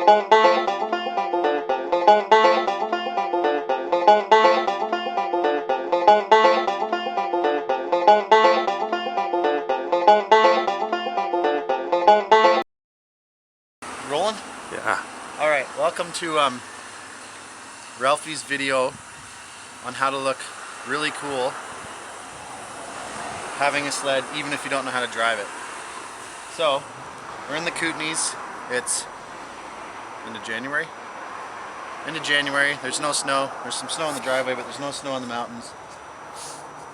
Rolling? Yeah. Alright, welcome to Ralphie's video on how to look really cool having a sled even if you don't know how to drive it. So, we're in the Kootenays. It's into January. There's no snow. There's some snow in the driveway, but there's no snow in the mountains.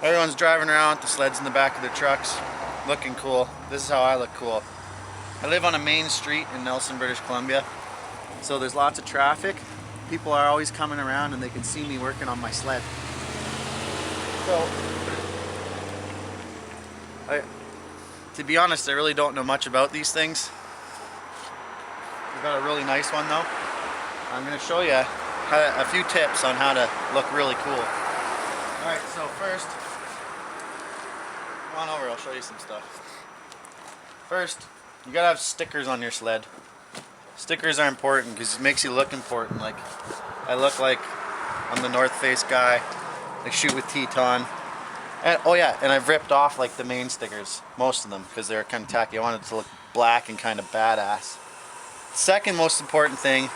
Everyone's driving around with the sleds in the back of their trucks, looking cool. This is how I look cool. I live on a main street in Nelson, British Columbia, so there's lots of traffic. People are always coming around and they can see me working on my sled. So, to be honest, I really don't know much about these things. I've got a really nice one though. I'm going to show you a few tips on how to look really cool. Alright, so first, come on over, I'll show you some stuff. First, you gotta have stickers on your sled. Stickers are important because it makes you look important. Like, I look like I'm the North Face guy. I shoot with Teton. And, oh yeah, and I've ripped off like the main stickers, most of them, because they're kind of tacky. I wanted it to look black and kind of badass. Second most important thing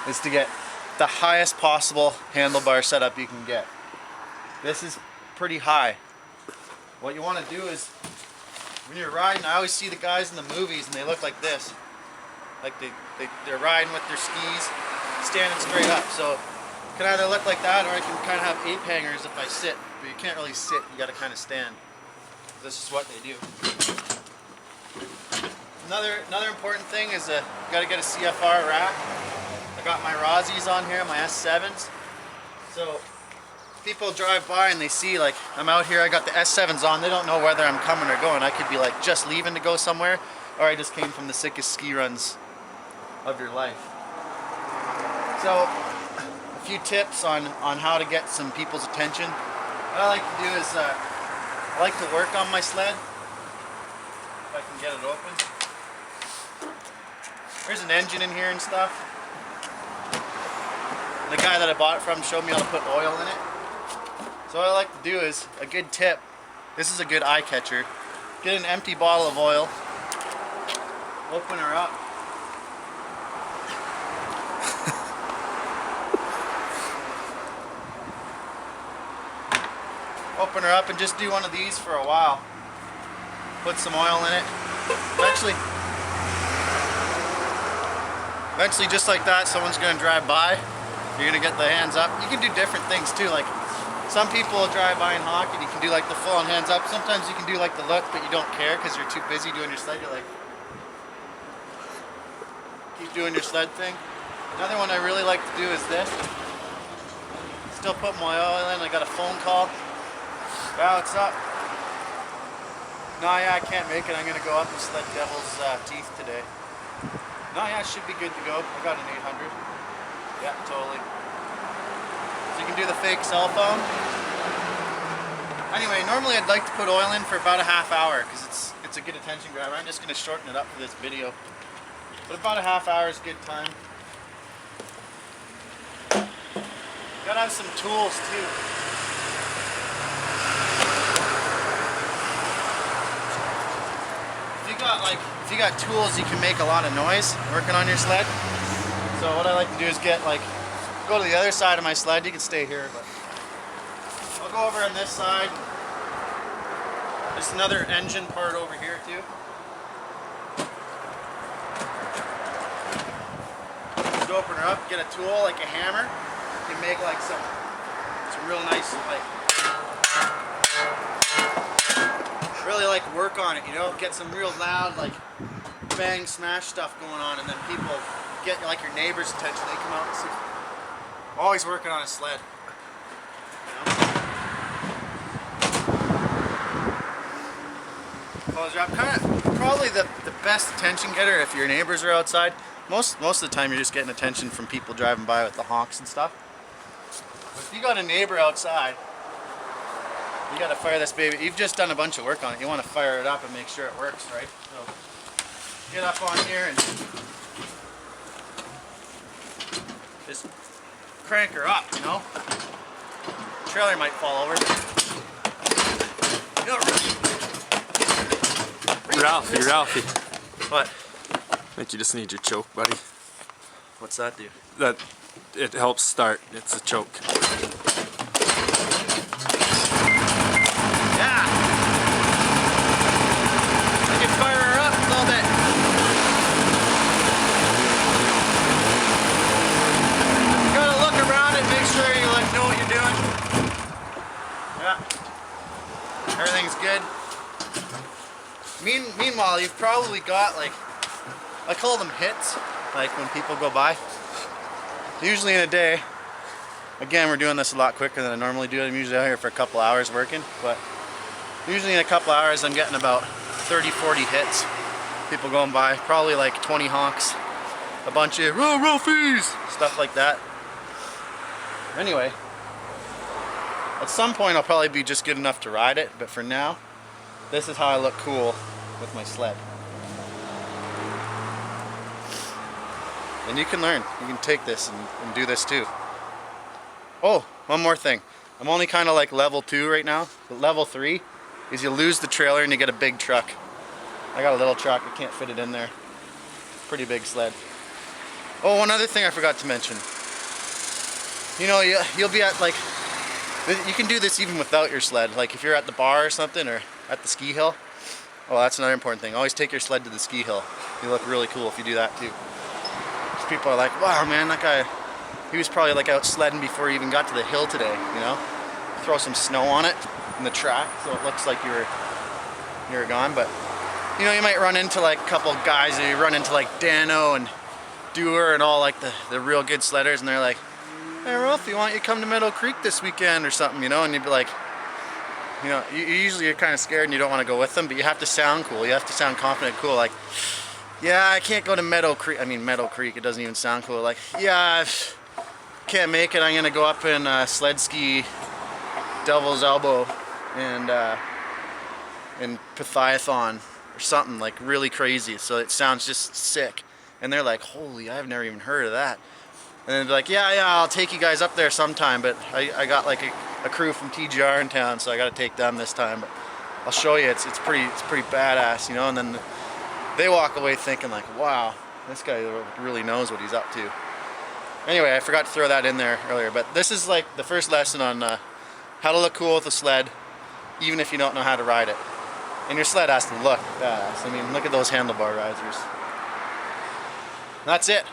is to get the highest possible handlebar setup you can get. This is pretty high. What you want to do is, when you're riding, I always see the guys in the movies and they look like this. Like they're riding with their skis, standing straight up. So it can either look like that or I can kind of have ape hangers if I sit. But you can't really sit, you got to kind of stand. This is what they do. Another important thing is you got to get a CFR rack. I got my Rossis on here, my S7s. So people drive by and they see like I'm out here, I got the S7s on, they don't know whether I'm coming or going. I could be like just leaving to go somewhere, or I just came from the sickest ski runs of your life. So a few tips on how to get some people's attention. What I like to do is I like to work on my sled. If I can get it open. There's an engine in here and stuff. The guy that I bought it from showed me how to put oil in it. So what I like to do is, a good tip, this is a good eye catcher. Get an empty bottle of oil, open her up. Open her up and just do one of these for a while. Put some oil in it. Eventually just like that, someone's going to drive by. You're going to get the hands up. You can do different things too, like some people will drive by and honk and you can do like the full on hands up. Sometimes you can do like the look but you don't care because you're too busy doing your sled. You're like, keep doing your sled thing. Another one I really like to do is this. Still put my oil in. I got a phone call. Yeah, what's up? No, yeah, I can't make it. I'm going to go up and sled Devil's Teeth today. No, yeah, it should be good to go. I got an 800. Yeah, totally. So you can do the fake cell phone. Anyway, normally I'd like to put oil in for about a half hour because it's a good attention grabber. I'm just going to shorten it up for this video. But about a half hour is a good time. Gotta have some tools too. If you got tools, you can make a lot of noise working on your sled. So what I like to do is go to the other side of my sled. You can stay here, but I'll go over on this side. There's another engine part over here too. Just open her up, get a tool like a hammer. You can make like some real nice really work on it, you know, get some real loud bang smash stuff going on, and then people get like your neighbor's attention. They come out and see. Always working on a sled. You know? Close her up. Probably the best attention getter if your neighbors are outside. Most of the time you're just getting attention from people driving by with the honks and stuff. But if you got a neighbor outside, you gotta fire this baby. You've just done a bunch of work on it. You want to fire it up and make sure it works, right? So get up on here and crank her up, you know? Trailer might fall over. Ralphie. What? I think you just need your choke, buddy. What's that do? That it helps start. It's a choke. Yeah! I can fire her up a little bit. You gotta look around and make sure you like know what you're doing. Yeah. Everything's good. Meanwhile, you've probably got like, I call them hits, like when people go by. Usually in a day, again, we're doing this a lot quicker than I normally do. I'm usually out here for a couple hours working, but usually in a couple hours I'm getting about 30-40 hits. People going by, probably like 20 honks, a bunch of Ralphies, stuff like that. Anyway, at some point I'll probably be just good enough to ride it, but for now, this is how I look cool with my sled. And you can learn. You can take this and do this too. Oh, one more thing. I'm only kind of like level 2 right now. But level 3 is you lose the trailer and you get a big truck. I got a little truck. I can't fit it in there. Pretty big sled. Oh, one other thing I forgot to mention. You know, you'll be at like, you can do this even without your sled. Like if you're at the bar or something or at the ski hill. Oh, that's another important thing. Always take your sled to the ski hill. You look really cool if you do that too. People are like, wow man, that guy, he was probably like out sledding before he even got to the hill today, you know? Throw some snow on it in the track so it looks like you were gone, but you know, you might run into like a couple of guys, or you run into like Dano and Dewar and all like the real good sledders, and they're like, hey Ralph, why don't you come to Meadow Creek this weekend or something, you know? And you'd be like, you know, you usually are kind of scared and you don't want to go with them, but you have to sound cool, you have to sound confident, cool, like, yeah, I can't go to Meadow Creek. I mean, Meadow Creek, it doesn't even sound cool. Like, yeah, I can't make it. I'm going to go up and sled ski Devil's Elbow and Pythiathon or something like really crazy. So it sounds just sick. And they're like, holy, I've never even heard of that. And then they're like, yeah, I'll take you guys up there sometime. But I got like a crew from TGR in town, so I got to take them this time. But I'll show you. It's pretty badass, you know. And then they walk away thinking like, wow, this guy really knows what he's up to. Anyway, I forgot to throw that in there earlier, but this is like the first lesson on how to look cool with a sled, even if you don't know how to ride it. And your sled has to look badass. I mean, look at those handlebar risers. That's it.